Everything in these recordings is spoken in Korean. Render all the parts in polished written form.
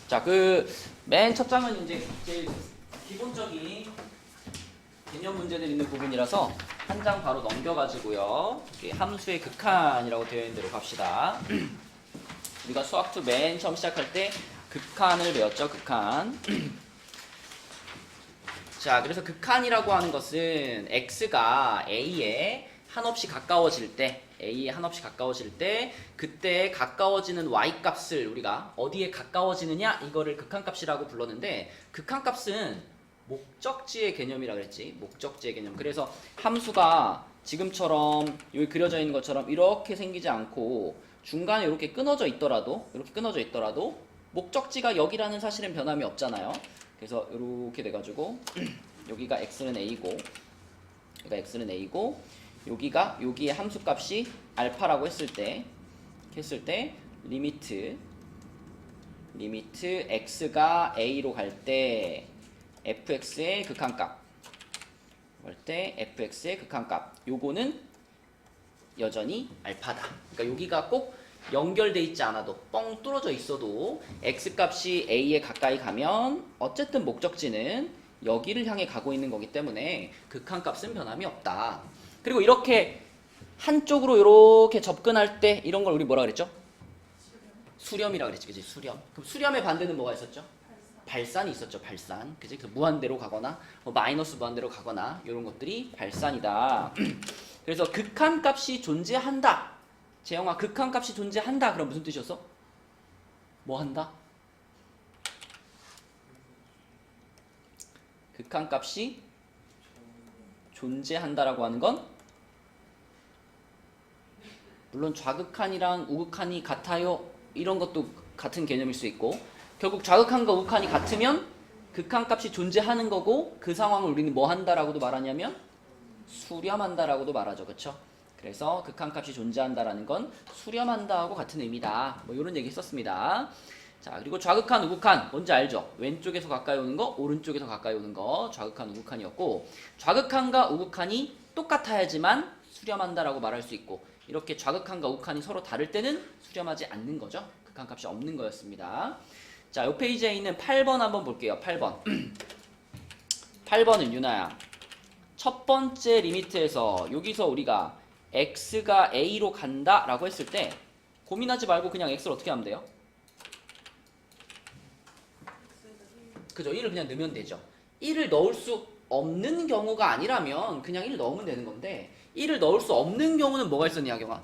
자, 맨 첫 장은 이제 제일 기본적인 개념 문제들 있는 부분이라서 한 장 바로 넘겨가지고요. 함수의 극한이라고 되어 있는 대로 갑시다. 우리가 수학2 맨 처음 시작할 때 극한을 배웠죠, 극한. 자, 그래서 극한이라고 하는 것은 x가 a에 한없이 가까워질 때, a에 한없이 가까워질 때, 그때 가까워지는 y 값을 우리가 어디에 가까워지느냐, 이거를 극한값이라고 불렀는데, 극한값은 목적지의 개념이라 그랬지. 목적지의 개념. 그래서 함수가 지금처럼 여기 그려져 있는 것처럼 이렇게 생기지 않고 중간에 이렇게 끊어져 있더라도 목적지가 여기라는 사실은 변함이 없잖아요. 그래서 이렇게 돼가지고 여기가 x는 a고 여기에 함수값이 알파라고 했을 때 리미트 x가 a로 갈 때 fx의 극한값 요거는 여전히 알파다. 그러니까 여기가 꼭 연결돼 있지 않아도 뻥 뚫어져 있어도 x값이 a에 가까이 가면 어쨌든 목적지는 여기를 향해 가고 있는 거기 때문에 극한값은 변함이 없다. 그리고 이렇게 한쪽으로 이렇게 접근할 때 이런 걸 우리 뭐라 그랬죠? 수렴이라 그랬지, 그지? 수렴. 그럼 수렴의 반대는 뭐가 있었죠? 발산이 있었죠, 발산. 그지? 그래서 무한대로 가거나 마이너스 무한대로 가거나 이런 것들이 발산이다. 그래서 극한값이 존재한다. 재영아, 극한값이 존재한다. 그럼 무슨 뜻이었어? 뭐 한다? 극한값이 존재한다라고 하는 건 물론 좌극한이랑 우극한이 같아요. 이런 것도 같은 개념일 수 있고 결국 좌극한과 우극한이 같으면 극한값이 존재하는 거고 그 상황을 우리는 뭐 한다라고도 말하냐면 수렴한다라고도 말하죠. 그렇죠? 그래서 극한값이 존재한다라는 건 수렴한다하고 같은 의미다. 뭐 이런 얘기 했었습니다. 자, 그리고 좌극한, 우극한 뭔지 알죠? 왼쪽에서 가까이 오는 거, 오른쪽에서 가까이 오는 거 좌극한, 우극한이었고 좌극한과 우극한이 똑같아야지만 수렴한다라고 말할 수 있고 이렇게 좌극한과 우극한이 서로 다를 때는 수렴하지 않는 거죠. 극한값이 없는 거였습니다. 자, 요 페이지에 있는 8번 한번 볼게요. 8번. 8번은 유나야. 첫 번째 리미트에서 여기서 우리가 x가 a로 간다 라고 했을 때 고민하지 말고 그냥 x를 어떻게 하면 돼요? 그죠? 1을 그냥 넣으면 되죠. 1을 넣을 수 없는 경우가 아니라면 그냥 1 넣으면 되는 건데 1을 넣을 수 없는 경우는 뭐가 있었니, 하경아?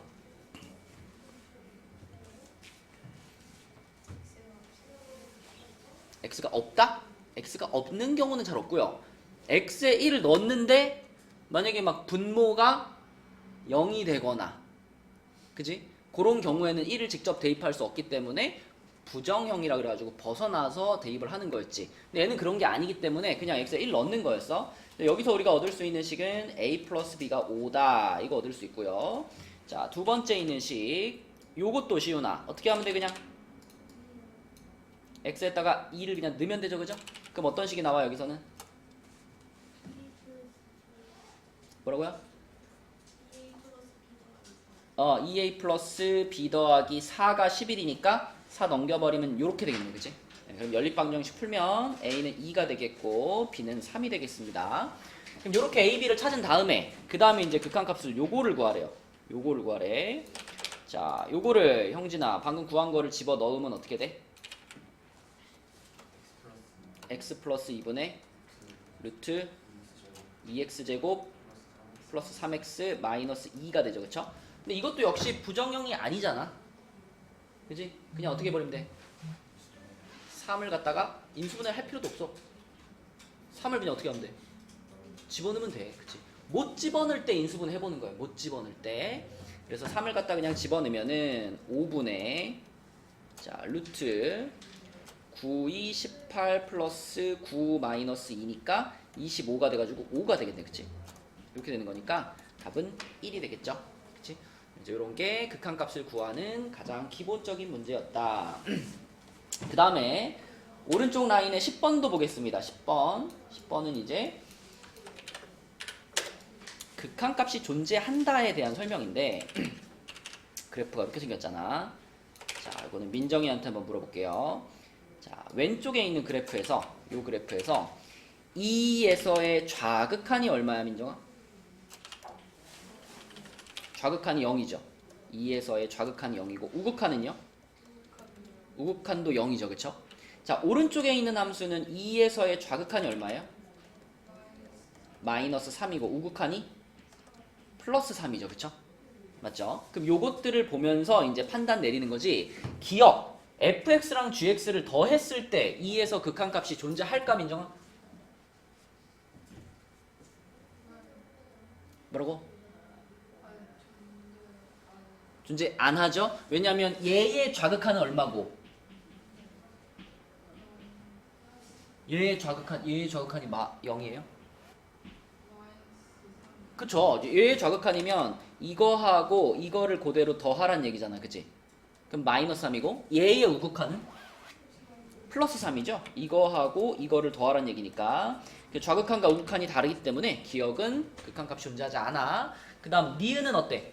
x가 없다? x가 없는 경우는 잘 없고요. x에 1을 넣었는데 만약에 막 분모가 0이 되거나 그지? 그런 경우에는 1을 직접 대입할 수 없기 때문에 부정형이라 그래가지고 벗어나서 대입을 하는 거였지. 근데 얘는 그런 게 아니기 때문에 그냥 x에 1 넣는 거였어. 여기서 우리가 얻을 수 있는 식은 a 플러스 b가 5다. 이거 얻을 수 있고요. 자, 두 번째 있는 식 요것도 쉬우나 어떻게 하면 돼? 그냥 x에다가 2를 그냥 넣으면 되죠, 그죠? 그럼 어떤 식이 나와 여기서는? 뭐라고요? 2a 플러스 b 더하기 4가 11이니까 4 넘겨버리면 이렇게 되겠네, 그치? 네, 그럼 연립방정식 풀면 a는 2가 되겠고 b는 3이 되겠습니다. 그럼 이렇게 a, b를 찾은 다음에 그 다음에 이제 극한값을 요거를 구하래요. 요거를 구하래. 자, 요거를 형진아 방금 구한 거를 집어 넣으면 어떻게 돼? x 플러스 2분의 루트 2x제곱 플러스 3x 마이너스 2가 되죠, 그쵸? 근데 이것도 역시 부정형이 아니잖아. 그지? 그냥 어떻게 버리면 돼? 3을 갖다가 인수분해를 할 필요도 없어. 3을 그냥 어떻게 하면 돼? 집어넣으면 돼. 그치? 못 집어넣을 때 인수분해 해보는 거예요. 못 집어넣을 때. 그래서 3을 갖다 그냥 집어넣으면은 5분의 자, 루트 9, 2, 18 플러스 9 마이너스 2니까 25가 돼가지고 5가 되겠네. 그치? 이렇게 되는 거니까 답은 1이 되겠죠. 그치? 이제 이런 게 극한값을 구하는 가장 기본적인 문제였다. 그 다음에 오른쪽 라인의 10번도 보겠습니다. 10번은 이제 극한값이 존재한다에 대한 설명인데 그래프가 이렇게 생겼잖아. 자, 이거는 민정이한테 한번 물어볼게요. 자, 왼쪽에 있는 그래프에서 요 그래프에서 2에서의 좌극한이 얼마야, 민정아? 좌극한이 0이죠. 2에서의 좌극한이 0이고 우극한은요? 우극한도 0이죠. 그쵸? 자, 오른쪽에 있는 함수는 2에서의 좌극한이 얼마예요? 마이너스 3이고 우극한이 플러스 3이죠. 그쵸? 맞죠? 그럼 요것들을 보면서 이제 판단 내리는 거지. 기억, fx랑 gx를 더했을 때 2에서 극한값이 존재할까, 민정아? 뭐라고? 존재 안 하죠? 왜냐면 얘의 좌극한은 얼마고? 얘의 좌극한이 0이에요? 그쵸? 얘의 좌극한이면 이거하고 이거를 그대로 더하란 얘기잖아. 그치? 그럼 마이너스 3이고 얘의 우극한은 플러스 3이죠? 이거하고 이거를 더하란 얘기니까 그 좌극한과 우극한이 다르기 때문에 기억은 극한값이 존재하지 않아. 그 다음 니은은 어때?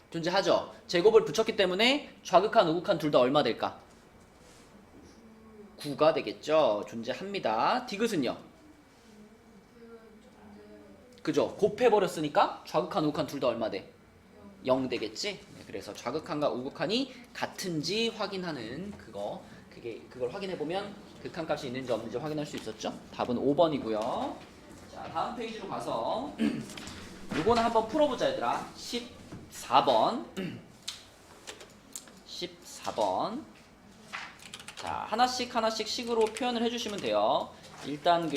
존재하죠? 제곱을 붙였기 때문에 좌극한, 우극한 둘 다 얼마 될까? 9가 되겠죠? 존재합니다. 디귿은요? 그죠? 곱해버렸으니까 좌극한, 우극한 둘 다 얼마 돼? 0 되겠지? 네, 그래서 좌극한과 우극한이 같은지 확인하는 그걸 확인해보면 극한값이 있는지 없는지 확인할 수 있었죠? 답은 5번이고요. 자, 다음 페이지로 가서 요거는 한번 풀어보자, 얘들아. 14번. 14번. 자, 하나씩 식으로 표현을 해주시면 돼요. 일단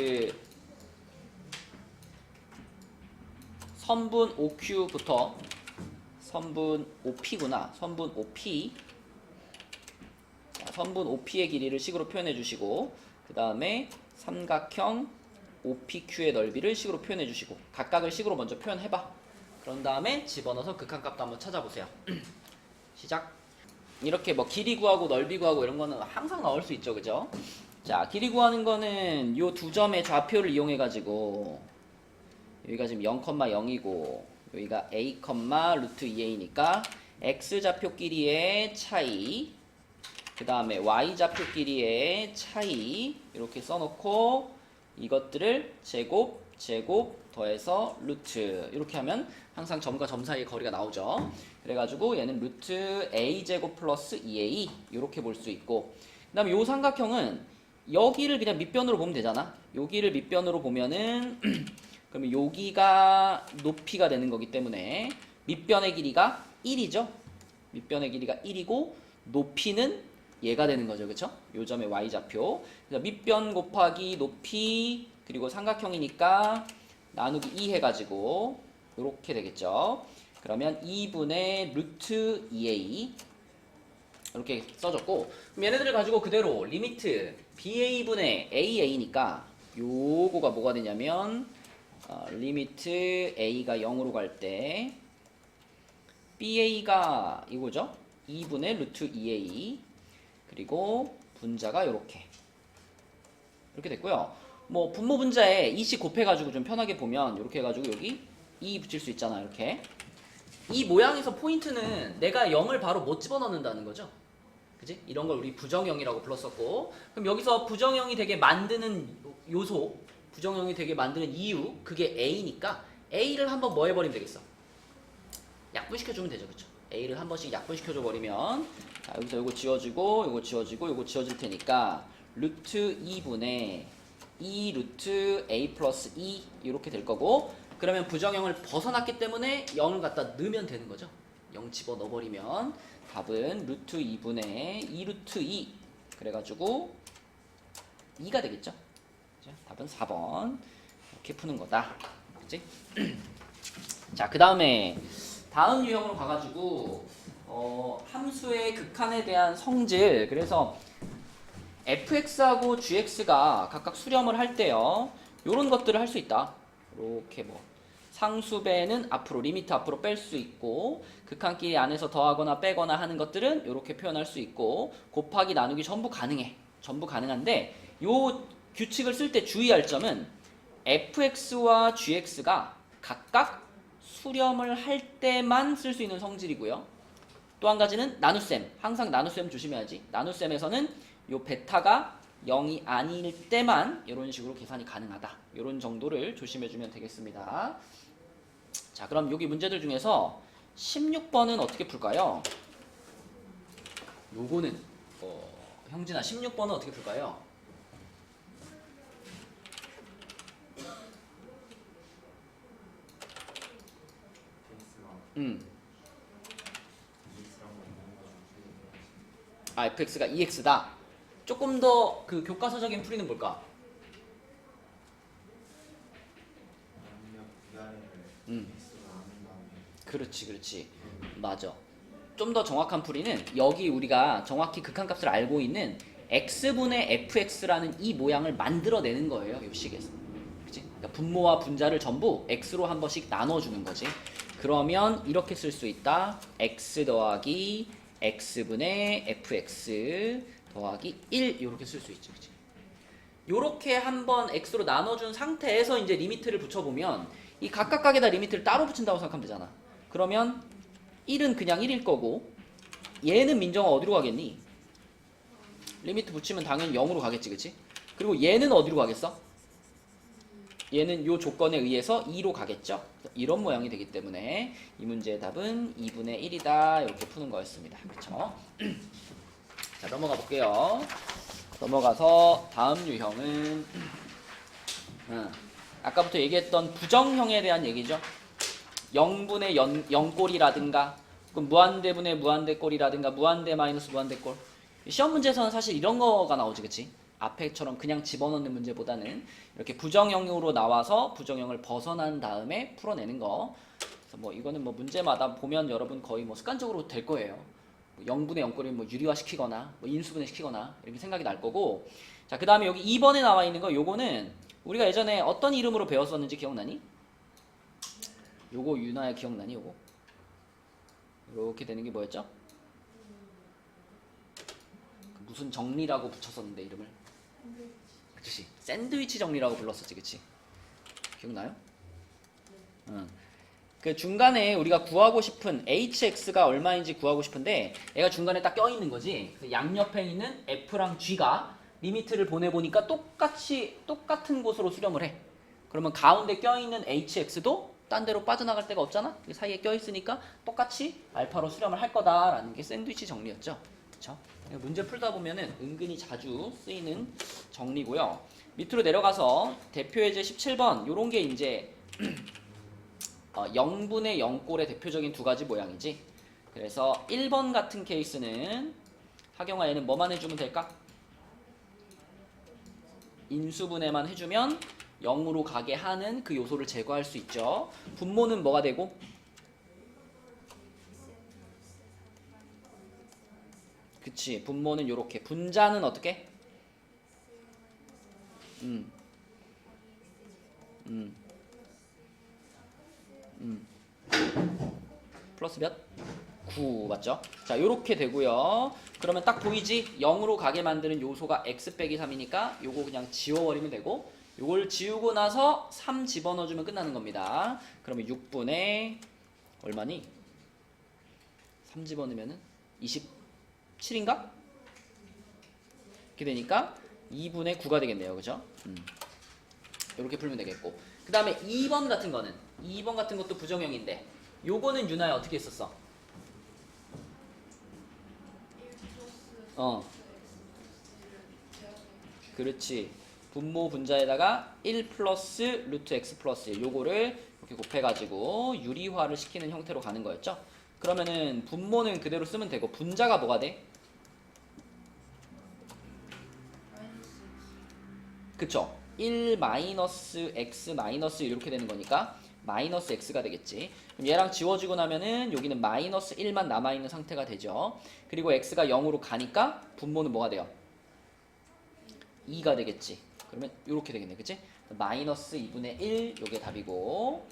선분 OQ부터 선분 OP구나. 선분 OP. 자, 선분 OP의 길이를 식으로 표현해 주시고 그 다음에 삼각형 OPQ의 넓이를 식으로 표현해 주시고 각각을 식으로 먼저 표현해봐. 그런 다음에 집어넣어서 극한값도 한번 찾아보세요. 시작. 이렇게 뭐 길이 구하고 넓이 구하고 이런 거는 항상 나올 수 있죠. 그죠? 자, 길이 구하는 거는 요 두 점의 좌표를 이용해 가지고 여기가 지금 0,0이고 여기가 a, 루트 2a니까 x좌표 길이의 차이 그 다음에 y좌표 길이의 차이 이렇게 써놓고 이것들을 제곱 더해서 루트 이렇게 하면 항상 점과 점 사이의 거리가 나오죠. 그래가지고 얘는 루트 a제곱 플러스 2a 이렇게 볼 수 있고 그 다음에 요 삼각형은 여기를 그냥 밑변으로 보면 되잖아. 여기를 밑변으로 보면은 그러면 여기가 높이가 되는 거기 때문에 밑변의 길이가 1이죠. 밑변의 길이가 1이고 높이는 얘가 되는 거죠. 그쵸? 요 점의 y좌표. 그래서 밑변 곱하기 높이 그리고 삼각형이니까 나누기 2 해가지고 이렇게 되겠죠. 그러면 2분의 루트 2a 이렇게 써줬고 그럼 얘네들을 가지고 그대로 리미트 ba분의 aa니까 요거가 뭐가 되냐면 리미트 a가 0으로 갈 때 ba가 이거죠. 2분의 루트 2a 그리고 분자가 이렇게 됐고요. 뭐 분모 분자에 2씩 곱해가지고 좀 편하게 보면 이렇게 해가지고 여기 2 붙일 수 있잖아. 이렇게 이 모양에서 포인트는 내가 0을 바로 못 집어넣는다는 거죠. 그지? 이런 걸 우리 부정형이라고 불렀었고 그럼 여기서 부정형이 되게 만드는 요소 부정형이 되게 만드는 이유 그게 a니까 a를 한번 뭐 해버리면 되겠어? 약분시켜주면 되죠. 그쵸? a를 한 번씩 약분시켜줘 버리면 자, 여기서 요거 지워지고 요거 지워지고 요거 지워질 테니까 루트 2분의 2 루트 a 플러스 2 이렇게 될 거고 그러면 부정형을 벗어났기 때문에 0을 갖다 넣으면 되는 거죠. 0 집어넣어버리면 답은 루트 2분의 2 루트 2 그래가지고 2가 되겠죠. 답은 4번 이렇게 푸는 거다. 그치? 자, 그 다음에 다음 유형으로 가가지고 함수의 극한에 대한 성질 그래서 fx하고 gx가 각각 수렴을 할 때요 요런 것들을 할 수 있다. 이렇게 뭐 상수배는 앞으로 리미트 앞으로 뺄 수 있고 극한끼리 안에서 더하거나 빼거나 하는 것들은 이렇게 표현할 수 있고 곱하기 나누기 전부 가능해. 전부 가능한데 요 규칙을 쓸 때 주의할 점은 fx와 gx가 각각 수렴을 할 때만 쓸 수 있는 성질이고요. 또 한 가지는 나눗셈. 항상 나눗셈 조심해야지. 나눗셈에서는 요 베타가 0이 아닐 때만 이런 식으로 계산이 가능하다. 이런 정도를 조심해주면 되겠습니다. 자, 그럼 여기 문제들 중에서 16번은 어떻게 풀까요? 요거는 형진아 16번은 어떻게 풀까요? fx가 2x다. 조금 더 그 교과서적인 풀이는 뭘까? 그렇지. 맞아. 좀 더 정확한 풀이는 여기 우리가 정확히 극한값을 알고 있는 x분의 fx라는 이 모양을 만들어내는 거예요. 이 식에서. 그치? 그러니까 분모와 분자를 전부 x로 한 번씩 나눠주는 거지. 그러면 이렇게 쓸 수 있다. x 더하기 x분의 fx 더하기 1 이렇게 쓸 수 있죠. 그치? 요렇게 한번 x로 나눠준 상태에서 이제 리미트를 붙여보면 이 각각각에다 리미트를 따로 붙인다고 생각하면 되잖아. 그러면 1은 그냥 1일 거고 얘는 민정아 어디로 가겠니? 리미트 붙이면 당연히 0으로 가겠지. 그치? 그리고 얘는 어디로 가겠어? 얘는 요 조건에 의해서 2로 가겠죠. 이런 모양이 되기 때문에 이 문제의 답은 2분의 1이다 이렇게 푸는 거였습니다. 그렇죠? 자, 넘어가 볼게요. 넘어가서 다음 유형은 아까부터 얘기했던 부정형에 대한 얘기죠. 0분의 0꼴이라든가 무한대분의 무한대꼴이라든가 무한대 마이너스 무한대꼴. 시험 문제에서는 사실 이런 거가 나오지. 그치? 앞에처럼 그냥 집어넣는 문제보다는 이렇게 부정형으로 나와서 부정형을 벗어난 다음에 풀어내는 거. 그래서 뭐 이거는 뭐 문제마다 보면 여러분 거의 뭐 습관적으로 될 거예요. 0분의 0꼴을 뭐 유리화 시키거나 뭐 인수분해 시키거나 이렇게 생각이 날 거고. 자, 그 다음에 여기 2번에 나와 있는 거 요거는 우리가 예전에 어떤 이름으로 배웠었는지 기억나니? 요거 유나야 기억나니? 요거 이렇게 되는 게 뭐였죠? 무슨 정리라고 붙였었는데 이름을? 그치? 샌드위치 정리라고 불렀었지. 그치? 기억나요? 응. 그 중간에 우리가 구하고 싶은 hx가 얼마인지 구하고 싶은데 얘가 중간에 딱 껴있는 거지. 양옆에 있는 f랑 g가 리미트를 보내보니까 똑같은 곳으로 수렴을 해. 그러면 가운데 껴있는 hx도 딴 데로 빠져나갈 데가 없잖아? 그 사이에 껴있으니까 똑같이 알파로 수렴을 할 거다라는 게 샌드위치 정리였죠. 그쵸? 문제 풀다 보면은 은근히 자주 쓰이는 정리고요. 밑으로 내려가서 대표 예제 17번 요런 게 이제 0분의 0꼴의 대표적인 두 가지 모양이지. 그래서 1번 같은 케이스는 하경아 얘는 뭐만 해주면 될까? 인수분해만 해주면 0으로 가게 하는 그 요소를 제거할 수 있죠. 분모는 뭐가 되고? 그치, 분모는 요렇게. 분자는 어떻게? 플러스 몇? 9 맞죠? 자, 요렇게 되고요. 그러면 딱 보이지? 0으로 가게 만드는 요소가 x 빼기 3이니까 요거 그냥 지워버리면 되고, 요걸 지우고 나서 3 집어넣어주면 끝나는 겁니다. 그러면 6분의 얼마니? 3 집어넣으면은 27인가? 이렇게 되니까 2분의 9가 되겠네요. 그죠? 이렇게 풀면 되겠고, 그 다음에 2번 같은 거는 2번 같은 것도 부정형인데 요거는 유나야 어떻게 했었어? 그렇지. 분모 분자에다가 1 플러스 루트 x 플러스 1 요거를 이렇게 곱해가지고 유리화를 시키는 형태로 가는 거였죠. 그러면은 분모는 그대로 쓰면 되고 분자가 뭐가 돼? 그쵸? 1 마이너스 x 마이너스 1 이렇게 되는 거니까 마이너스 x가 되겠지. 그럼 얘랑 지워지고 나면은 여기는 마이너스 1만 남아있는 상태가 되죠. 그리고 x가 0으로 가니까 분모는 뭐가 돼요? 2가 되겠지. 그러면 이렇게 되겠네. 그치? 마이너스 2분의 1 요게 답이고,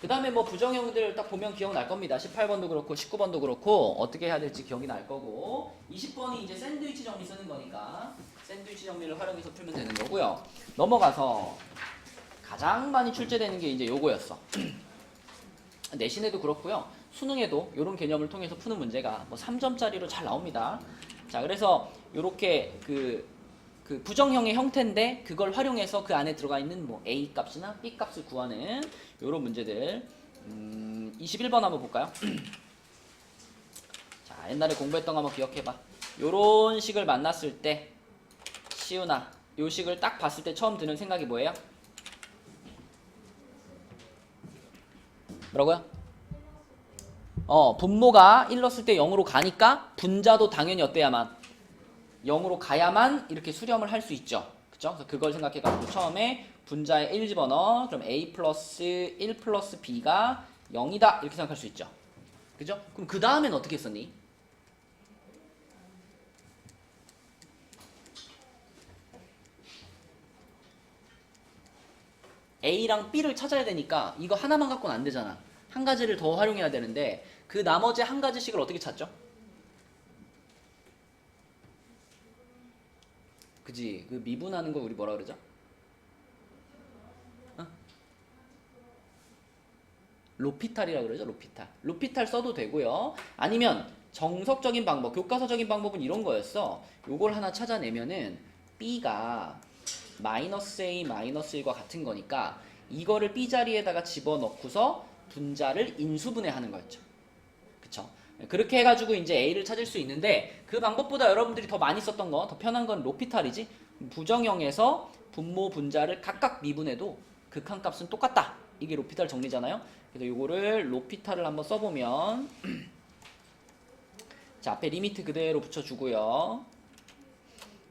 그 다음에 뭐 부정형들 딱 보면 기억날 겁니다. 18번도 그렇고 19번도 그렇고 어떻게 해야 될지 기억이 날 거고, 20번이 이제 샌드위치 정리 쓰는 거니까 샌드위치 정리를 활용해서 풀면 되는 거고요. 넘어가서 가장 많이 출제되는 게 이제 요거였어. 내신에도 그렇고요. 수능에도 이런 개념을 통해서 푸는 문제가 뭐 3점짜리로 잘 나옵니다. 자, 그래서 이렇게 그 부정형의 형태인데 그걸 활용해서 그 안에 들어가 있는 뭐 A 값이나 B 값을 구하는 이런 문제들. 21번 한번 볼까요? 자, 옛날에 공부했던 거 한번 기억해봐. 요런 식을 만났을 때 시우나 요 식을 딱 봤을 때 처음 드는 생각이 뭐예요? 뭐라고요? 분모가 1 넣었을 때 0으로 가니까 분자도 당연히 어때야만 0으로 가야만 이렇게 수렴을 할 수 있죠. 그쵸? 그래서 그걸 생각해가지고 처음에 분자에 1 집어넣어. 그럼 A 플러스 1 플러스 B가 0이다. 이렇게 생각할 수 있죠. 그죠? 그럼 그 다음엔 어떻게 했었니? A랑 B를 찾아야 되니까 이거 하나만 갖고는 안 되잖아. 한 가지를 더 활용해야 되는데 그 나머지 한 가지씩을 어떻게 찾죠? 그지? 그 미분하는 거 우리 뭐라 그러죠? 어? 로피탈이라 그러죠. 로피탈. 로피탈 써도 되고요. 아니면 정석적인 방법, 교과서적인 방법은 이런 거였어. 요걸 하나 찾아내면은 B가 마이너스 A 마이너스 1과 같은 거니까 이거를 B 자리에다가 집어넣고서 분자를 인수분해하는 거였죠. 그쵸? 그렇게 해가지고 이제 A를 찾을 수 있는데 그 방법보다 여러분들이 더 많이 썼던 거, 더 편한 건 로피탈이지. 부정형에서 분모 분자를 각각 미분해도 극한값은 똑같다. 이게 로피탈 정리잖아요. 그래서 요거를 로피탈을 한번 써보면 자, 앞에 리미트 그대로 붙여주고요.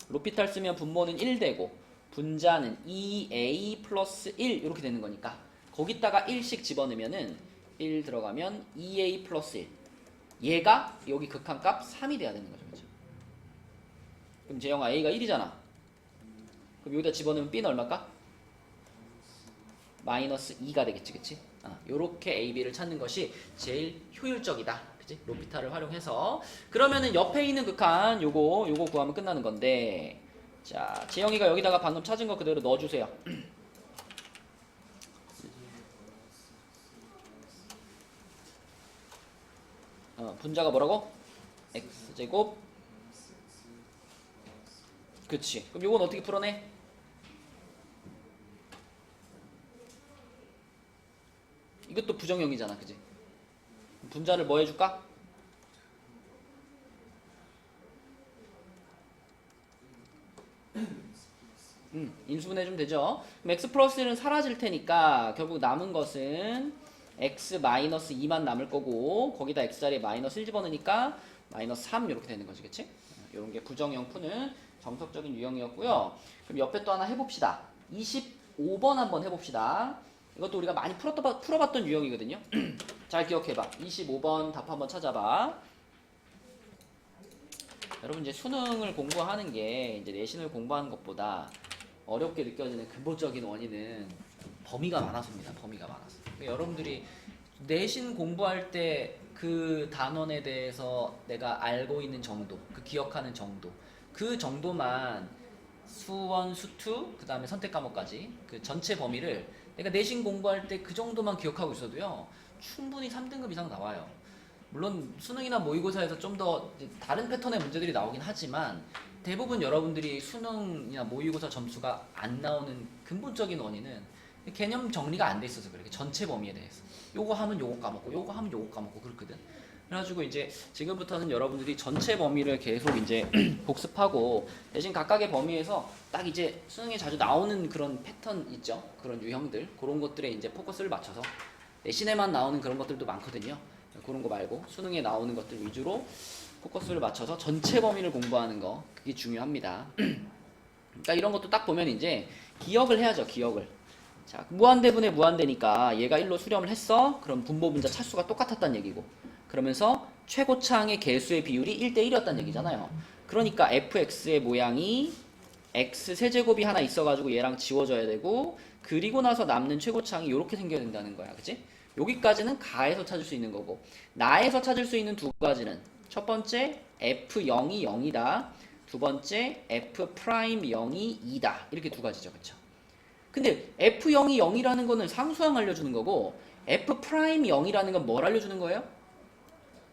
로피탈 쓰면 분모는 1 되고 분자는 2A 플러스 1 이렇게 되는 거니까 거기다가 1씩 집어넣으면은 1 들어가면 2A 플러스 1 얘가 여기 극한값 3이 돼야 되는 거죠. 그렇죠? 그럼 재영아 A가 1이잖아. 그럼 여기다 집어넣으면 B는 얼마일까? 마이너스 2가 되겠지. 그치? 요렇게 A, B를 찾는 것이 제일 효율적이다. 그치? 로피탈을 활용해서 그러면은 옆에 있는 극한 요거 구하면 끝나는 건데 자, 재영이가 여기다가 방금 찾은 거 그대로 넣어주세요. 분자가 뭐라고? x제곱. 그치. 그럼 요건 어떻게 풀어내? 이것도 부정형이잖아. 그치? 분자를 뭐 해줄까? 인수분해주면 되죠. 그럼 x 플러스 1은 사라질 테니까 결국 남은 것은 x 마이너스 2만 남을 거고 거기다 x 자리에 마이너스 1 집어넣으니까 마이너스 3 이렇게 되는 거지. 그치? 이런 게 부정형 푸는 정석적인 유형이었고요. 그럼 옆에 또 하나 해봅시다. 25번 한번 해봅시다. 이것도 우리가 많이 풀어봤던 유형이거든요. 잘 기억해봐. 25번 답 한번 찾아봐. 여러분 이제 수능을 공부하는 게 이제 내신을 공부하는 것보다 어렵게 느껴지는 근본적인 원인은 범위가 많아서입니다. 범위가 많아서. 그러니까 여러분들이 내신 공부할 때 그 단원에 대해서 내가 알고 있는 정도, 그 기억하는 정도, 그 정도만 수원, 수투, 그 다음에 선택 과목까지 그 전체 범위를 내가 내신 공부할 때 그 정도만 기억하고 있어도요 충분히 3등급 이상 나와요. 물론 수능이나 모의고사에서 좀 더 다른 패턴의 문제들이 나오긴 하지만 대부분 여러분들이 수능이나 모의고사 점수가 안 나오는 근본적인 원인은 개념 정리가 안 돼 있어서 그래. 전체 범위에 대해서 요거 하면 요거 까먹고 요거 하면 요거 까먹고 그렇거든. 그래가지고 이제 지금부터는 여러분들이 전체 범위를 계속 이제 복습하고 대신 각각의 범위에서 딱 이제 수능에 자주 나오는 그런 패턴 있죠. 그런 유형들 그런 것들에 이제 포커스를 맞춰서 내신에만 나오는 그런 것들도 많거든요. 그런 거 말고 수능에 나오는 것들 위주로 포커스를 맞춰서 전체 범위를 공부하는 거 그게 중요합니다. 그러니까 이런 것도 딱 보면 이제 기억을 해야죠. 기억을. 자, 무한대분의 무한대니까 얘가 1로 수렴을 했어. 그럼 분모 분자 차수가 똑같았다는 얘기고 그러면서 최고차항의 개수의 비율이 1대1이었다는 얘기잖아요. 그러니까 fx의 모양이 x 세제곱이 하나 있어가지고 얘랑 지워져야 되고 그리고 나서 남는 최고차항이 이렇게 생겨야 된다는 거야. 그치? 여기까지는 가에서 찾을 수 있는 거고 나에서 찾을 수 있는 두 가지는 첫 번째 f0이 0이다. 두 번째 f'0이 2다. 이렇게 두 가지죠. 그쵸? 근데 f0이 0이라는 거는 상수항 알려주는 거고 f'0이라는 건 뭘 알려주는 거예요?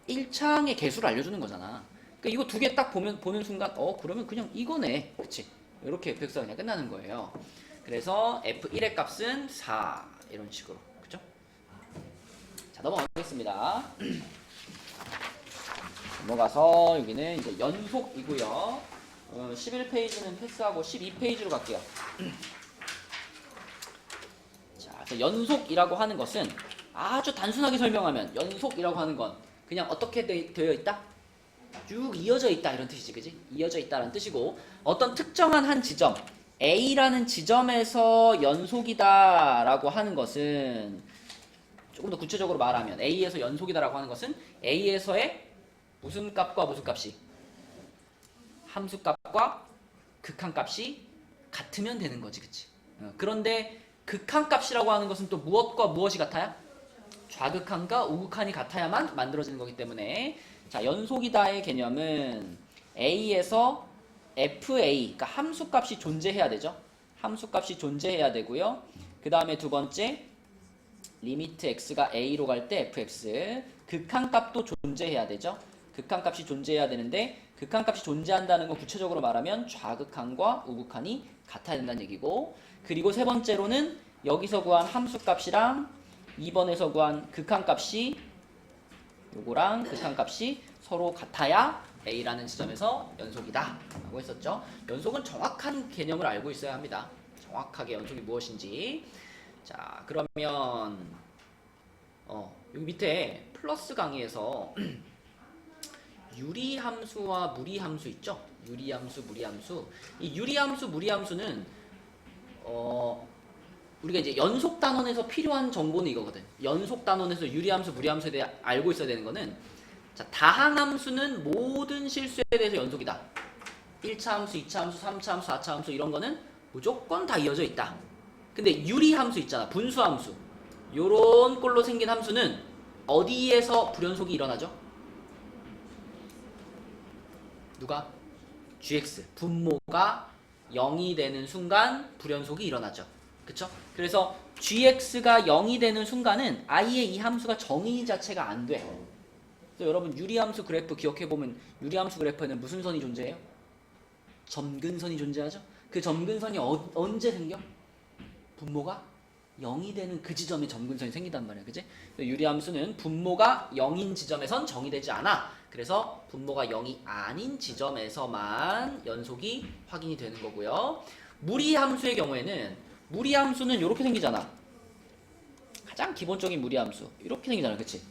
1창의 개수를 알려주는 거잖아. 그러니까 이거 두 개 딱 보는 순간 그러면 그냥 이거네. 그치? 이렇게 fx가 그냥 끝나는 거예요. 그래서 f1의 값은 4 이런 식으로. 그죠? 자, 넘어가겠습니다. 넘어가서 여기는 이제 연속이고요. 11페이지는 패스하고 12페이지로 갈게요. 자, 그래서 연속이라고 하는 것은 아주 단순하게 설명하면 연속이라고 하는 건 그냥 어떻게 되어 있다? 쭉 이어져 있다 이런 뜻이지, 그지? 이어져 있다라는 뜻이고 어떤 특정한 한 지점 A라는 지점에서 연속이다라고 하는 것은 조금 더 구체적으로 말하면 A에서 연속이다라고 하는 것은 A에서의 무슨 값과 무슨 값이 함수값과 극한값이 같으면 되는 거지, 그치? 그런데 극한값이라고 하는 것은 또 무엇과 무엇이 같아야? 좌극한과 우극한이 같아야만 만들어지는 거기 때문에 자, 연속이다의 개념은 A에서 FA, 그러니까 함수값이 존재해야 되죠. 함수값이 존재해야 되고요. 그 다음에 두 번째 리미트 x가 a로 갈 때 fx, 극한값도 존재해야 되죠. 극한값이 존재해야 되는데 극한값이 존재한다는 건 구체적으로 말하면 좌극한과 우극한이 같아야 된다는 얘기고, 그리고 세 번째로는 여기서 구한 함수값이랑 2번에서 구한 극한값이 요거랑 극한값이 서로 같아야 A라는 지점에서 연속이다 라고 했었죠. 연속은 정확한 개념을 알고 있어야 합니다. 정확하게 연속이 무엇인지. 자, 그러면 여기 밑에 플러스 강의에서 유리함수와 무리함수 있죠? 유리함수, 무리함수. 이 유리함수, 무리함수는 우리가 이제 연속 단원에서 필요한 정보는 이거거든. 연속 단원에서 유리함수, 무리함수에 대해 알고 있어야 되는 거는, 자, 다항함수는 모든 실수에 대해서 연속이다. 1차 함수, 2차 함수, 3차 함수, 4차 함수 이런 거는 무조건 다 이어져 있다. 근데 유리함수 있잖아. 분수함수. 요런 꼴로 생긴 함수는 어디에서 불연속이 일어나죠? 누가? gx. 분모가 0이 되는 순간 불연속이 일어나죠. 그쵸? 그래서 gx가 0이 되는 순간은 아예 이 함수가 정의 자체가 안 돼. 그래서 여러분 유리함수 그래프 기억해보면 유리함수 그래프에는 무슨 선이 존재해요? 점근선이 존재하죠? 그 점근선이 언제 생겨? 분모가 0이 되는 그 지점에 점근선이 생긴단 말이야. 그치? 유리함수는 분모가 0인 지점에선 정의되지 않아. 그래서 분모가 0이 아닌 지점에서만 연속이 확인이 되는 거고요. 무리함수의 경우에는 무리함수는 이렇게 생기잖아. 가장 기본적인 무리함수 이렇게 생기잖아. 그치?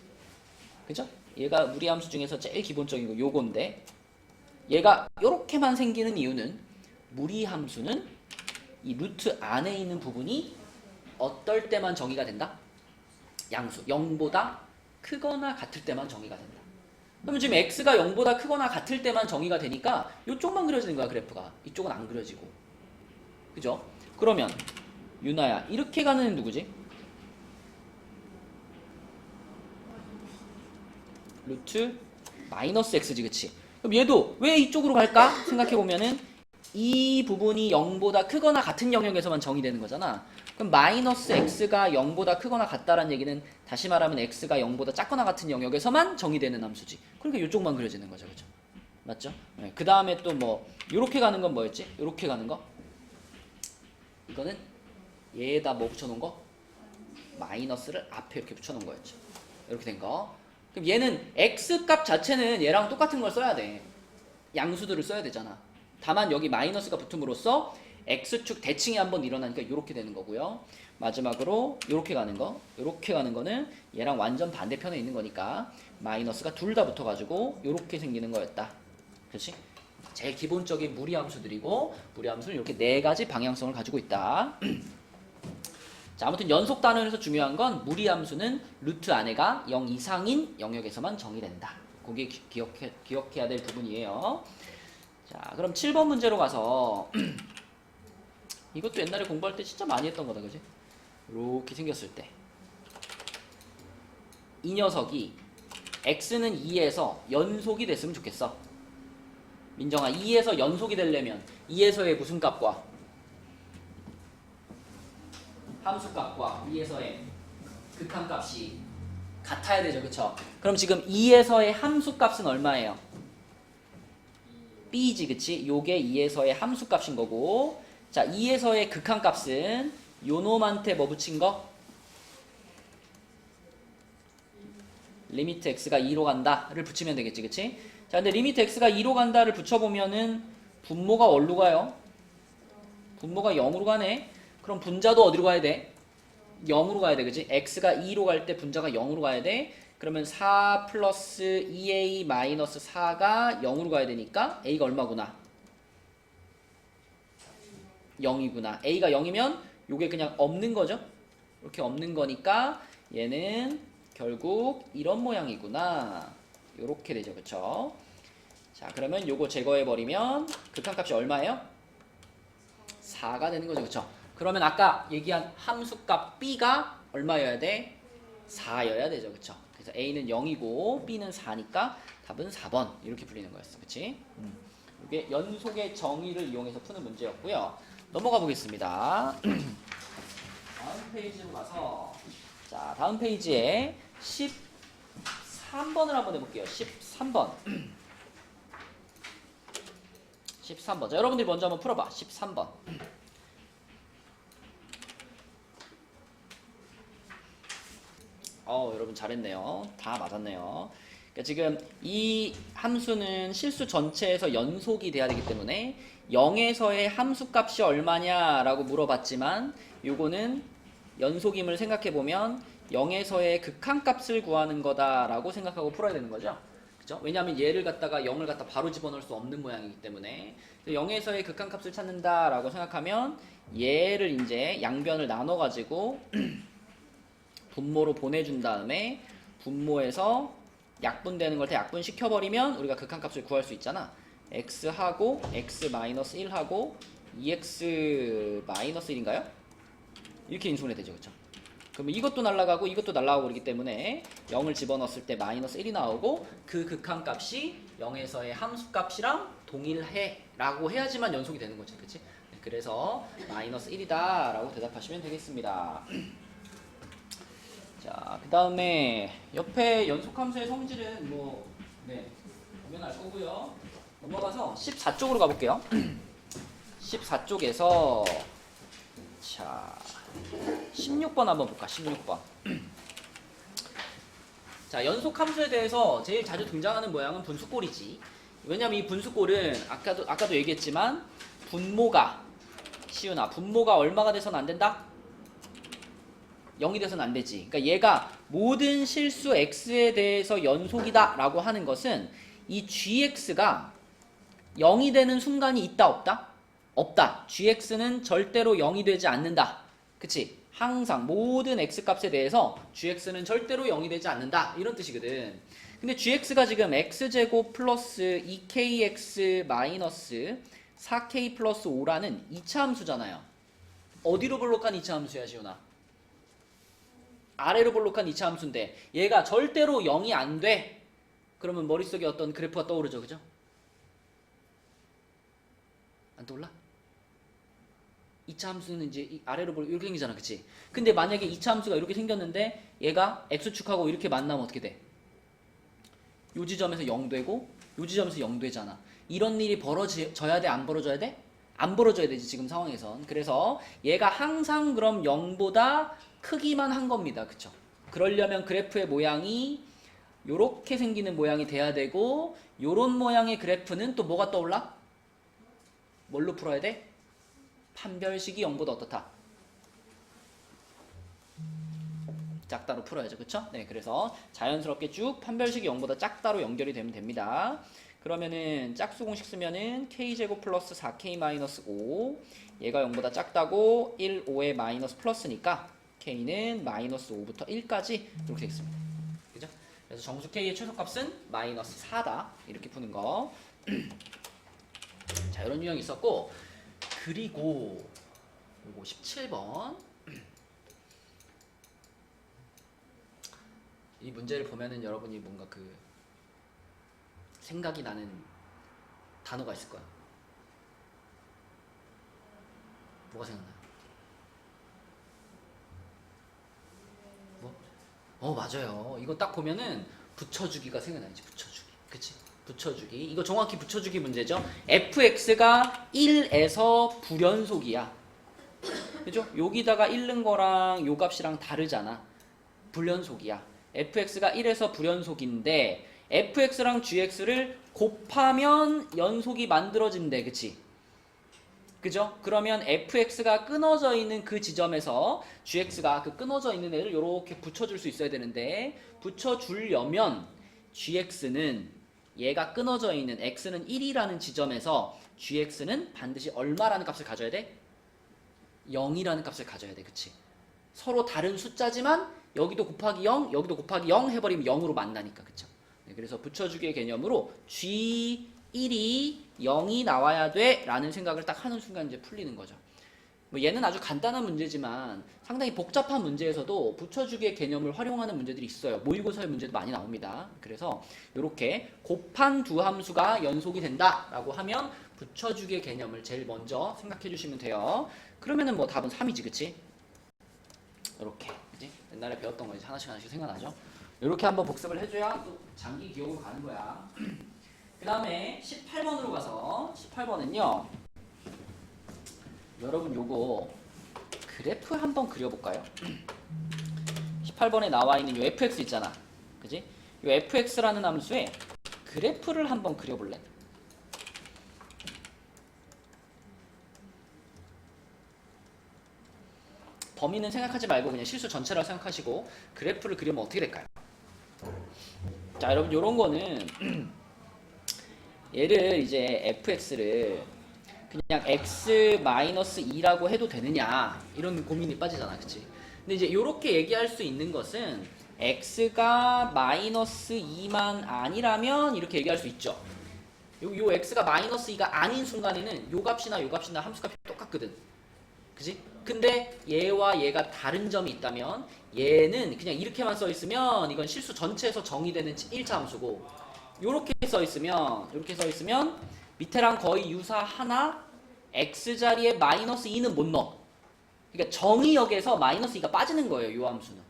그죠? 얘가 무리함수 중에서 제일 기본적인 거 요건데, 얘가 이렇게만 생기는 이유는 무리함수는 이 루트 안에 있는 부분이 어떨 때만 정의가 된다? 양수 0보다 크거나 같을 때만 정의가 된다. 그러면 지금 x가 0보다 크거나 같을 때만 정의가 되니까 이쪽만 그려지는 거야, 그래프가. 이쪽은 안 그려지고. 그죠? 그러면 유나야, 이렇게 가는 애는 누구지? 루트 마이너스 x지, 그치? 그럼 얘도 왜 이쪽으로 갈까? 생각해보면은 이 부분이 0보다 크거나 같은 영역에서만 정의되는 거잖아. 그럼 마이너스 x가 0보다 크거나 같다라는 얘기는 다시 말하면 x가 0보다 작거나 같은 영역에서만 정의되는 함수지. 그러니까 이쪽만 그려지는 거죠, 그죠? 맞죠? 네. 그 다음에 또 뭐 요렇게 가는 건 뭐였지? 요렇게 가는 거? 이거는 얘에다 뭐 붙여놓은 거? 마이너스를 앞에 이렇게 붙여놓은 거였죠. 이렇게 된 거. 그럼 얘는 x값 자체는 얘랑 똑같은 걸 써야 돼. 양수들을 써야 되잖아. 다만 여기 마이너스가 붙음으로써 x축 대칭이 한번 일어나니까 이렇게 되는 거고요. 마지막으로 이렇게 가는 거, 이렇게 가는 거는 얘랑 완전 반대편에 있는 거니까 마이너스가 둘 다 붙어가지고 이렇게 생기는 거였다. 그렇지? 제일 기본적인 무리함수들이고, 무리함수는 이렇게 네 가지 방향성을 가지고 있다. 자, 아무튼 연속 단원에서 중요한 건 무리함수는 루트 안에가 0 이상인 영역에서만 정의된다. 그게 기억해야 될 부분이에요. 자, 그럼 7번 문제로 가서 이것도 옛날에 공부할 때 진짜 많이 했던 거다, 그지? 이렇게 생겼을 때 이 녀석이 x는 2에서 연속이 됐으면 좋겠어. 민정아, 2에서 연속이 되려면 2에서의 무슨 값과 함수값과 2에서의 극한값이 같아야 되죠. 그쵸? 그럼 지금 2에서의 함수값은 얼마예요? b지, 그치? 요게 2에서의 함수값인 거고, 자, 2에서의 극한값은 요 놈한테 뭐 붙인 거? 리미트 x가 2로 간다를 붙이면 되겠지, 그치? 자, 근데 리미트 x가 2로 간다를 붙여보면은 분모가 어디로 가요? 분모가 0으로 가네. 그럼 분자도 어디로 가야 돼? 0으로 가야 돼, 그치? x가 2로 갈 때 분자가 0으로 가야 돼. 그러면 4 플러스 2a 마이너스 4가 0으로 가야 되니까 a가 얼마구나? 0이구나. a가 0이면 요게 그냥 없는 거죠? 이렇게 없는 거니까 얘는 결국 이런 모양이구나. 요렇게 되죠, 그쵸? 자, 그러면 요거 제거해버리면 극한값이 얼마예요? 4가 되는 거죠, 그쵸? 그러면 아까 얘기한 함수값 b가 얼마여야 돼? 4여야 되죠, 그쵸? 그래서 a는 0이고 b는 4니까 답은 4번 이렇게 풀리는 거였어, 그치? 이게 연속의 정의를 이용해서 푸는 문제였고요. 넘어가 보겠습니다. 다음 페이지로 가서, 자, 다음 페이지에 13번을 한번 해볼게요. 13번. 13번. 자, 여러분들이 먼저 한번 풀어봐. 13번. 여러분 잘했네요. 다 맞았네요. 그러니까 지금 이 함수는 실수 전체에서 연속이 돼야 되기 때문에 0에서의 함수값이 얼마냐라고 물어봤지만 요거는 연속임을 생각해보면 0에서의 극한값을 구하는 거다라고 생각하고 풀어야 되는 거죠. 그죠? 왜냐하면 얘를 갖다가 0을 갖다 바로 집어넣을 수 없는 모양이기 때문에 0에서의 극한값을 찾는다라고 생각하면 얘를 이제 양변을 나눠가지고 분모로 보내준 다음에 분모에서 약분되는 걸 다 약분시켜버리면 우리가 극한값을 구할 수 있잖아. x하고 x-1하고 2x-1인가요? 이렇게 인수분해 되죠, 그쵸? 그러면 이것도 날아가고 이것도 날아가고 그러기 때문에 0을 집어넣었을 때 -1이 나오고 그 극한값이 0에서의 함수값이랑 동일해 라고 해야지만 연속이 되는 거죠, 그치? 그래서 -1이다 라고 대답하시면 되겠습니다. 자, 그 다음에 옆에 연속함수의 성질은 보면 알 거고요. 넘어가서 14쪽으로 가볼게요. 14쪽에서 자 16번 한번 볼까? 16번. 자, 연속함수에 대해서 제일 자주 등장하는 모양은 분수꼴이지. 왜냐면 이 분수꼴은 아까도 얘기했지만 분모가 분모가 얼마가 돼서는 안 된다? 0이 돼서는 안 되지. 그러니까 얘가 모든 실수 x에 대해서 연속이다 라고 하는 것은 이 gx가 0이 되는 순간이 있다 없다? 없다. gx는 절대로 0이 되지 않는다. 그치? 항상 모든 x값에 대해서 gx는 절대로 0이 되지 않는다. 이런 뜻이거든. 근데 gx가 지금 x제곱 플러스 2kx 마이너스 4k 플러스 5라는 2차 함수잖아요. 어디로 볼록한 2차 함수야, 시훈아? 아래로 볼록한 2차 함수인데 얘가 절대로 0이 안 돼. 그러면 머릿속에 어떤 그래프가 떠오르죠, 그죠? 안 떠올라? 2차 함수는 이제 아래로 볼록 이렇게 생기잖아, 그치? 근데 만약에 2차 함수가 이렇게 생겼는데 얘가 x축하고 이렇게 만나면 어떻게 돼? 요 지점에서 0 되고 요 지점에서 0 되잖아. 이런 일이 벌어져야 돼, 안 벌어져야 돼? 안 벌어져야 되지, 지금 상황에선. 그래서 얘가 항상 그럼 0보다 크기만 한 겁니다. 그쵸? 그러려면 그래프의 모양이 요렇게 생기는 모양이 돼야 되고 요런 모양의 그래프는 또 뭐가 떠올라? 뭘로 풀어야 돼? 판별식이 0보다 어떻다? 작다로 풀어야죠. 그쵸? 네, 그래서 자연스럽게 쭉 판별식이 0보다 작다로 연결이 되면 됩니다. 그러면은 짝수 공식 쓰면은 k제곱 플러스 4k 마이너스 5 얘가 0보다 작다고 1, 5에 마이너스 플러스니까 k는 마이너스 5부터 1까지 이렇게 되겠습니다. 그죠? 그래서 정수 k의 최소값은 마이너스 4다. 이렇게 푸는 거. 자, 이런 유형이 있었고, 그리고 요거 17번. 이 문제를 보면은 여러분이 뭔가 그 생각이 나는 단어가 있을 거야. 뭐가 생각나요? 뭐? 맞아요. 이거 딱 보면은 붙여주기가 생각나지. 붙여주기. 그치? 붙여주기. 이거 정확히 붙여주기 문제죠. fx가 1에서 불연속이야. 그죠? 여기다가 1 넣은 거랑 요 값이랑 다르잖아. 불연속이야. fx가 1에서 불연속인데 fx랑 gx를 곱하면 연속이 만들어진대. 그치? 그죠? 그러면 fx가 끊어져 있는 그 지점에서 gx가 그 끊어져 있는 애를 이렇게 붙여줄 수 있어야 되는데 붙여주려면 gx는 얘가 끊어져 있는 x는 1이라는 지점에서 gx는 반드시 얼마라는 값을 가져야 돼? 0이라는 값을 가져야 돼. 그치? 서로 다른 숫자지만 여기도 곱하기 0, 여기도 곱하기 0 해버리면 0으로 만나니까. 그쵸? 네, 그래서 붙여주기의 개념으로 G1이 0이 나와야 돼 라는 생각을 딱 하는 순간 이제 풀리는 거죠. 뭐 얘는 아주 간단한 문제지만 상당히 복잡한 문제에서도 붙여주기의 개념을 활용하는 문제들이 있어요. 모의고사의 문제도 많이 나옵니다. 그래서 이렇게 곱한 두 함수가 연속이 된다 라고 하면 붙여주기의 개념을 제일 먼저 생각해 주시면 돼요. 그러면은 뭐 답은 3이지. 그치? 이렇게 그치? 옛날에 배웠던 거 이제 하나씩 생각나죠? 이렇게 한번 복습을 해줘야 또 장기 기억으로 가는 거야. 그 다음에 18번으로 가서 18번은요. 여러분 요거 그래프 한번 그려볼까요? 18번에 나와 있는 요 fx 있잖아. 그지? 요 fx라는 함수에 그래프를 한번 그려볼래? 범위는 생각하지 말고 그냥 실수 전체라고 생각하시고 그래프를 그리면 어떻게 될까요? 자, 여러분 요런 거는 얘를 이제 fx를 그냥 x-2라고 해도 되느냐 이런 고민이 빠지잖아. 그치? 근데 이제 요렇게 얘기할 수 있는 것은 x가 -2만 아니라면 이렇게 얘기할 수 있죠. 요 x가 -2가 아닌 순간에는 요 값이나 요 값이나 함수값이 똑같거든. 그치? 근데 얘와 얘가 다른 점이 있다면 얘는 그냥 이렇게만 써 있으면 이건 실수 전체에서 정의되는 1차 함수고 요렇게 써 있으면 밑에랑 거의 유사하나 x 자리에 -2는 못 넣어. 그러니까 정의역에서 -2가 빠지는 거예요. 요 함수는.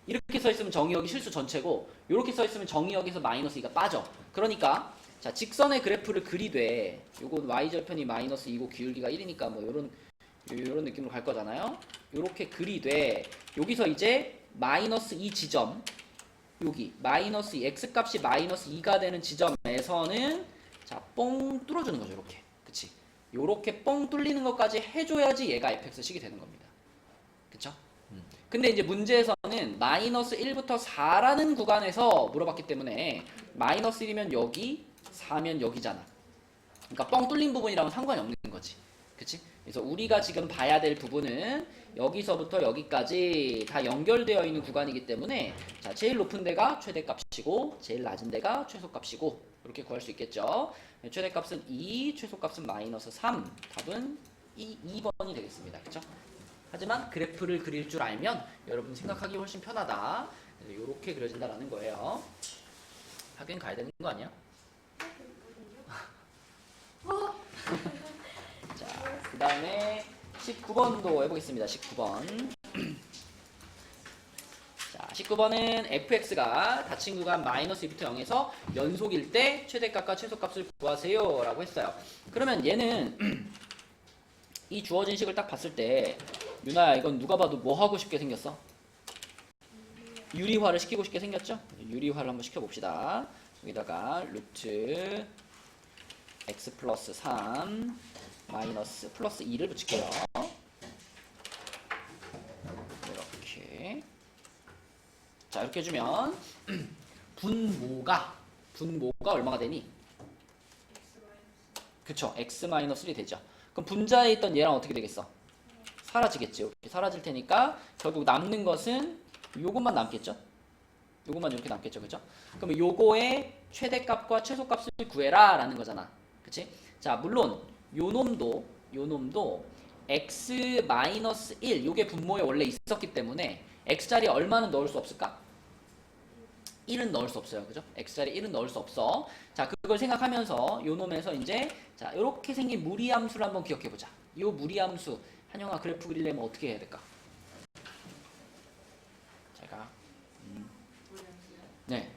이렇게 써 있으면 정의역이 실수 전체고 요렇게 써 있으면 정의역에서 -2가 빠져. 그러니까 자, 직선의 그래프를 그리되 요건 y절편이 -2고 기울기가 1이니까 뭐 요런 느낌으로 갈 거잖아요. 요렇게 그리되 여기서 이제 -2 지점 여기 -2 x값이 -2가 되는 지점에서는 자, 뻥 뚫어주는 거죠. 이렇게. 그치? 요렇게 뻥 뚫리는 것까지 해줘야지 얘가 fx식이 되는 겁니다. 그쵸? 근데 이제 문제에서는 -1부터 4라는 구간에서 물어봤기 때문에 -1이면 여기 4면 여기잖아. 그러니까 뻥 뚫린 부분이랑은 상관이 없는 거지. 그치? 그래서 우리가 지금 봐야 될 부분은 여기서부터 여기까지 다 연결되어 있는 구간이기 때문에 자, 제일 높은 데가 최대값이고 제일 낮은 데가 최소값이고 이렇게 구할 수 있겠죠. 최대값은 2, 최소값은 -3. 답은 2번이 되겠습니다. 그쵸? 하지만 그래프를 그릴 줄 알면 여러분 생각하기 훨씬 편하다. 이렇게 그려진다라는 거예요. 학교는 가야 되는 거 아니야? 자, 그 다음에 19번도 해보겠습니다. 19번. 자, 19번은 fx가 닫힌 구간 -2부터 0에서 연속일 때 최대값과 최소값을 구하세요 라고 했어요. 그러면 얘는 이 주어진 식을 딱 봤을 때 유나야 이건 누가 봐도 뭐 하고 싶게 생겼어? 유리화를 시키고 싶게 생겼죠? 유리화를 한번 시켜봅시다. 여기다가 루트 x 플러스 3 마이너스 플러스 2를 붙일게요. 이렇게. 자, 이렇게 해주면 분모가 얼마가 되니? 그쵸, x-1이 되죠. 그럼 분자에 있던 얘랑 어떻게 되겠어? 사라지겠지. 이렇게 사라질 테니까 결국 남는 것은 요것만 남겠죠? 요것만 이렇게 남겠죠. 그죠? 그럼 요거의 최대값과 최소값을 구해라 라는 거잖아. 그치? 자, 물론 요 놈도 x-1 요게 분모에 원래 있었기 때문에 x자리에 얼마는 넣을 수 없을까? 1은 넣을 수 없어요. 그죠? x자리에 1은 넣을 수 없어. 자, 그걸 생각하면서 요 놈에서 이제 자, 요렇게 생긴 무리함수를 한번 기억해 보자. 요 무리함수 한영아 그래프 그리려면 어떻게 해야 될까? 제가 네.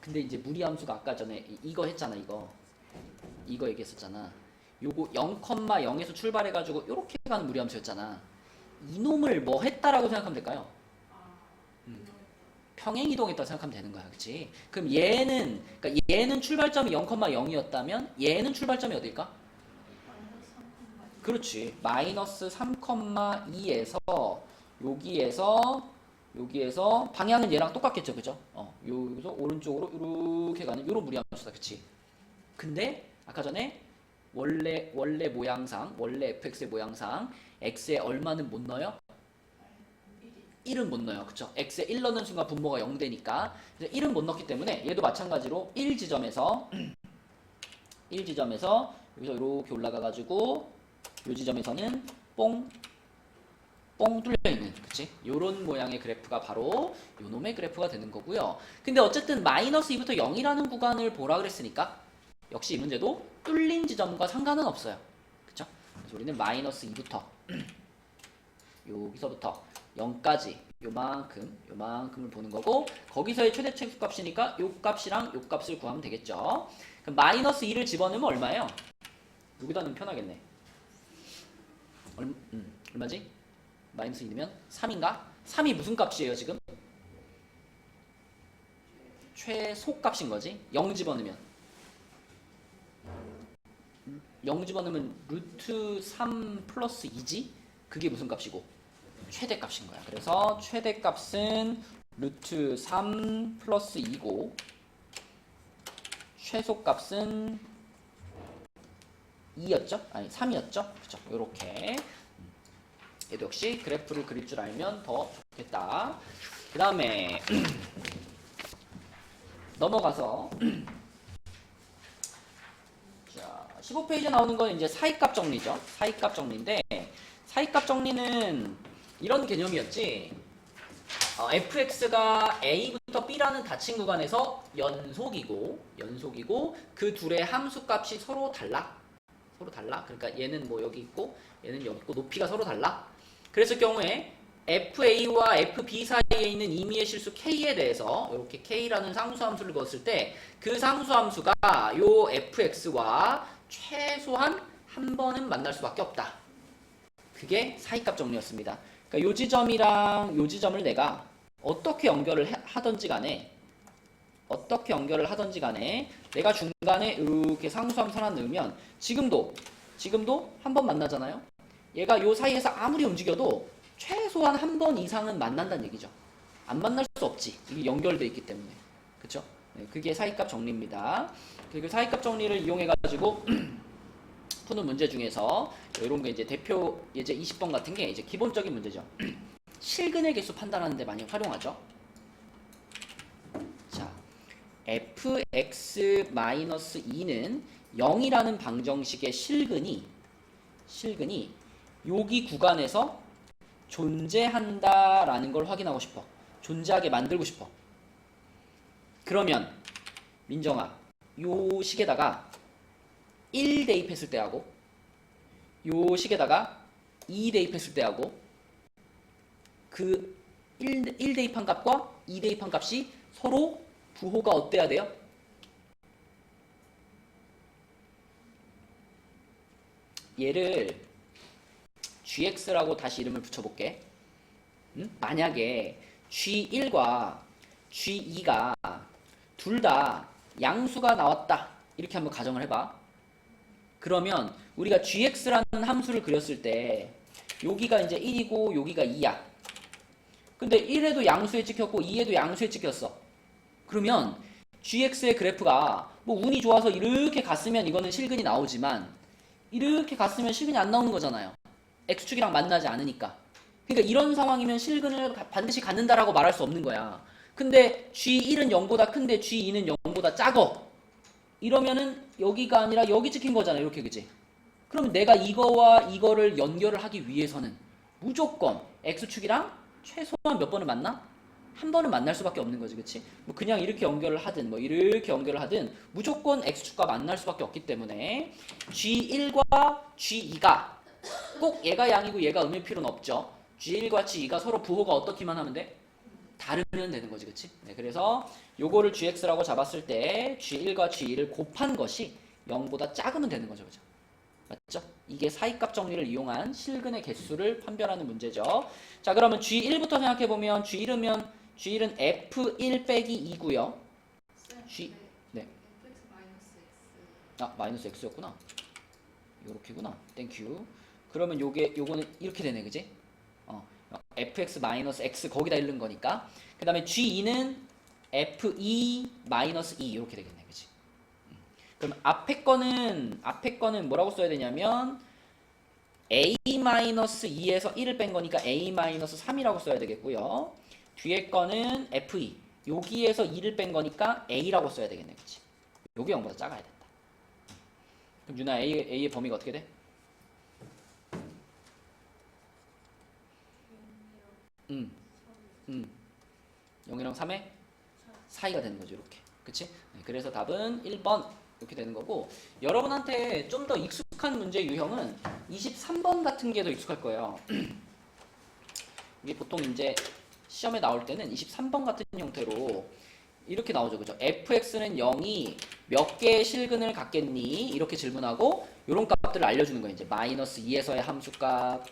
근데 이제 무리함수가 아까 전에 이거 했잖아. 이거 얘기했었잖아. 요거 0,0에서 출발해가지고 이렇게 가는 무리함수였잖아. 이놈을 뭐 했다라고 생각하면 될까요? 평행이동했다고 생각하면 되는 거야. 그치? 그럼 그러니까 얘는 출발점이 0,0이었다면 얘는 출발점이 어딜까? 그렇지. 마이너스 3,2에서 여기에서 방향은 얘랑 똑같겠죠. 그죠? 여기서 오른쪽으로 이렇게 가는 요런 무리함수다. 그치? 근데 아까 전에 원래 모양상, 원래 fx의 모양상 x에 얼마는 못 넣어요? 1은 못 넣어요. 그쵸? x에 1 넣는 순간 분모가 0 되니까. 그래서 1은 못 넣기 때문에 얘도 마찬가지로 1지점에서 여기서 이렇게 올라가가지고 요 지점에서는 뽕 뚫려있는, 그치? 요런 모양의 그래프가 바로 요놈의 그래프가 되는 거고요. 근데 어쨌든 마이너스 2부터 0이라는 구간을 보라 그랬으니까 역시 이 문제도 뚫린 지점과 상관은 없어요. 그쵸? 그래서 우리는 마이너스 2부터 여기서부터 0까지 요만큼을 보는 거고, 거기서의 최대 최소값이니까 요 값이랑 요 값을 구하면 되겠죠. 그럼 마이너스 2를 집어넣으면 얼마예요? 여기다 넣으면 편하겠네. 얼마지? 마이너스 2면 3인가? 3이 무슨 값이에요 지금? 최소값인 거지. 0 집어넣으면 0 집어넣으면 루트 3 플러스 2지? 그게 무슨 값이고? 최대값인 거야. 그래서 최대값은 루트 3 플러스 2고 최소값은 2였죠? 아니 3이었죠? 그쵸? 요렇게. 얘도 역시 그래프를 그릴 줄 알면 더 좋겠다. 그 다음에 넘어가서 자, 15페이지에 나오는 건 이제 사이값 정리죠. 사이값 정리인데, 사이값 정리는 이런 개념이었지. fx가 a부터 b라는 닫힌 구간에서 연속이고 그 둘의 함수값이 서로 달라. 그러니까 얘는 뭐 여기 있고 얘는 여기 있고 높이가 서로 달라. 그랬을 경우에 FA와 FB 사이에 있는 임의의 실수 K에 대해서 이렇게 K라는 상수함수를 넣었을 때 그 상수함수가 요 FX와 최소한 한 번은 만날 수밖에 없다. 그게 사이값 정리였습니다. 그러니까 요 지점이랑 요 지점을 내가 어떻게 연결을 하던지 간에 내가 중간에 이렇게 상수함수 하나 넣으면 지금도 한 번 만나잖아요. 얘가 요 사이에서 아무리 움직여도 최소한 한 번 이상은 만난다는 얘기죠. 안 만날 수 없지. 이게 연결되어 있기 때문에. 그쵸? 네, 그게 사이값 정리입니다. 그리고 사이값 정리를 이용해가지고 푸는 문제 중에서 이런 게 이제 대표 예제 20번 같은 게 이제 기본적인 문제죠. 실근의 개수 판단하는 데 많이 활용하죠. 자, fx-2는 0이라는 방정식의 실근이 여기 구간에서 존재한다라는 걸 확인하고 싶어. 존재하게 만들고 싶어. 그러면 민정아, 요 식에다가 1 대입했을 때 하고 요 식에다가 2 대입했을 때 하고 그 1 대입한 값과 2 대입한 값이 서로 부호가 어때야 돼요? 얘를 gx라고 다시 이름을 붙여볼게. 만약에 g1과 g2가 둘 다 양수가 나왔다. 이렇게 한번 가정을 해봐. 그러면 우리가 gx라는 함수를 그렸을 때 여기가 이제 1이고 여기가 2야. 근데 1에도 양수에 찍혔고 2에도 양수에 찍혔어. 그러면 gx의 그래프가 뭐 운이 좋아서 이렇게 갔으면 이거는 실근이 나오지만 이렇게 갔으면 실근이 안 나오는 거잖아요. x축이랑 만나지 않으니까. 그러니까 이런 상황이면 실근을 반드시 갖는다라고 말할 수 없는 거야. 근데 G1은 0보다 큰데 G2는 0보다 작어. 이러면은 여기가 아니라 여기 찍힌 거잖아. 이렇게, 그지? 그럼 내가 이거와 이거를 연결을 하기 위해서는 무조건 x축이랑 최소한 몇 번을 만나? 한 번은 만날 수밖에 없는 거지, 그치? 뭐 그냥 이렇게 연결을 하든 뭐 이렇게 연결을 하든 무조건 x축과 만날 수밖에 없기 때문에 G1과 G2가 꼭 얘가 양이고 얘가 음일 필요는 없죠. G1과 G2가 서로 부호가 어떻기만 하면 돼? 다르면 되는 거지, 그치? 네, 그래서 요거를 GX라고 잡았을 때 G1과 G2를 곱한 것이 0보다 작으면 되는 거죠, 그죠? 맞죠? 이게 사이값 정리를 이용한 실근의 개수를 판별하는 문제죠. 자, 그러면 G1부터 생각해보면 G1은 F1 빼기 2고요. G, 네. 아, 마이너스 X였구나. 요렇게구나. 땡큐. 그러면 요거는 이렇게 되네, 그지? fx 마이너스 x 거기다 잃는 거니까. 그 다음에 g2는 f2 마이너스 2 이렇게 되겠네, 그치? 그럼 앞에 거는 뭐라고 써야 되냐면 a 마이너스 2에서 1을 뺀 거니까 a 마이너스 3이라고 써야 되겠고요. 뒤에 거는 f2 여기에서 2를 뺀 거니까 a라고 써야 되겠네, 그치? 요게 0보다 작아야 된다. 그럼 유나 a의 범위가 어떻게 돼? 0이랑 3의 사이가 되는 거죠, 이렇게. 그치? 네, 그래서 답은 1번 이렇게 되는 거고, 여러분한테 좀 더 익숙한 문제 유형은 23번 같은 게 더 익숙할 거예요. 이게 보통 이제 시험에 나올 때는 23번 같은 형태로 이렇게 나오죠, 그죠? fx는 0이 몇 개의 실근을 갖겠니? 이렇게 질문하고 이런 값들을 알려주는 거예요. 이제 마이너스 2에서의 함수값,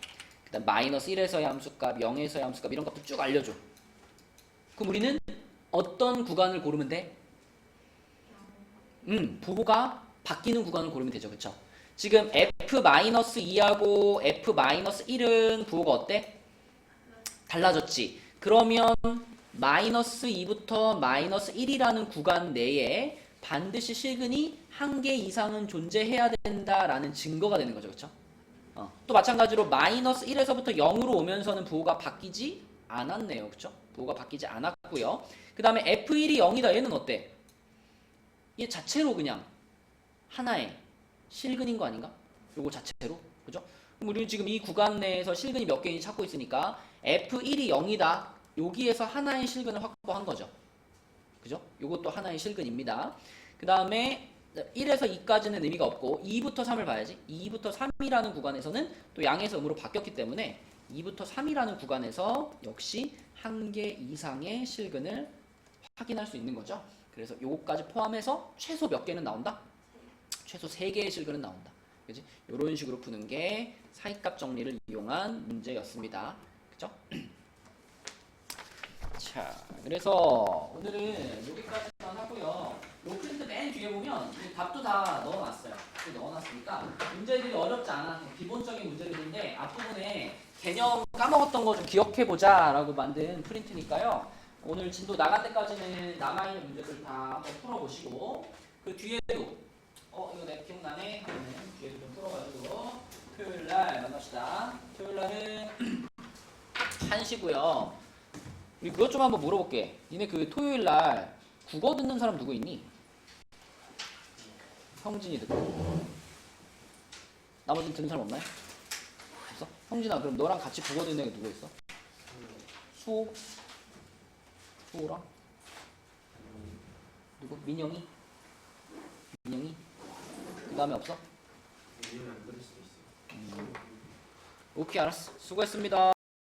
그다음 마이너스 1에서의 함수값, 0에서의 함수값 이런 값들 쭉 알려줘. 그럼 우리는 어떤 구간을 고르면 돼? 부호가 바뀌는 구간을 고르면 되죠, 그쵸? 지금 f-2하고 f-1은 부호가 어때? 달라졌지. 그러면 마이너스 2부터 마이너스 1이라는 구간 내에 반드시 실근이 한 개 이상은 존재해야 된다라는 증거가 되는 거죠, 그쵸? 또 마찬가지로 마이너스 1에서부터 0으로 오면서는 부호가 바뀌지 않았네요, 그쵸? 부호가 바뀌지 않았고요. 그 다음에 f1이 0이다. 얘는 어때? 얘 자체로 그냥 하나의 실근인 거 아닌가? 요거 자체로, 그죠? 그럼 우리는 지금 이 구간 내에서 실근이 몇 개인지 찾고 있으니까 f1이 0이다. 여기에서 하나의 실근을 확보한 거죠. 그죠? 요것도 하나의 실근입니다. 그 다음에 1에서 2까지는 의미가 없고 2부터 3을 봐야지. 2부터 3이라는 구간에서는 또 양에서 음으로 바뀌었기 때문에 2부터 3이라는 구간에서 역시 한 개 이상의 실근을 확인할 수 있는 거죠. 그래서 요거까지 포함해서 최소 몇 개는 나온다? 최소 3개의 실근은 나온다. 그지? 이런 식으로 푸는 게 사이값 정리를 이용한 문제였습니다. 그죠? 자, 그래서 오늘은 여기까지만 하고요. 요 프린트 맨 뒤에 보면 답도 다 넣어놨어요. 넣어놨으니까 문제들이 어렵지 않아. 기본적인 문제들인데 앞부분에 개념 까먹었던 거 좀 기억해보자 라고 만든 프린트니까요. 오늘 진도 나갈 때까지는 남아있는 문제들 다 한번 풀어보시고 그 뒤에도 이거 내가 기억나네 하면 뒤에도 좀 풀어가지고 토요일날 만납시다. 토요일날은 1시고요. 우리 그것 좀 한번 물어볼게. 니네 그 토요일날 국어 듣는 사람 누구 있니? 형진이 듣고 나머지는 듣는 사람 없나요? 없어? 형진아, 그럼 너랑 같이 국어 듣는 애 누구 있어? 수호? 수호랑? 누구? 민영이? 민영이? 그 다음에 없어? 오케이, 알았어. 수고했습니다.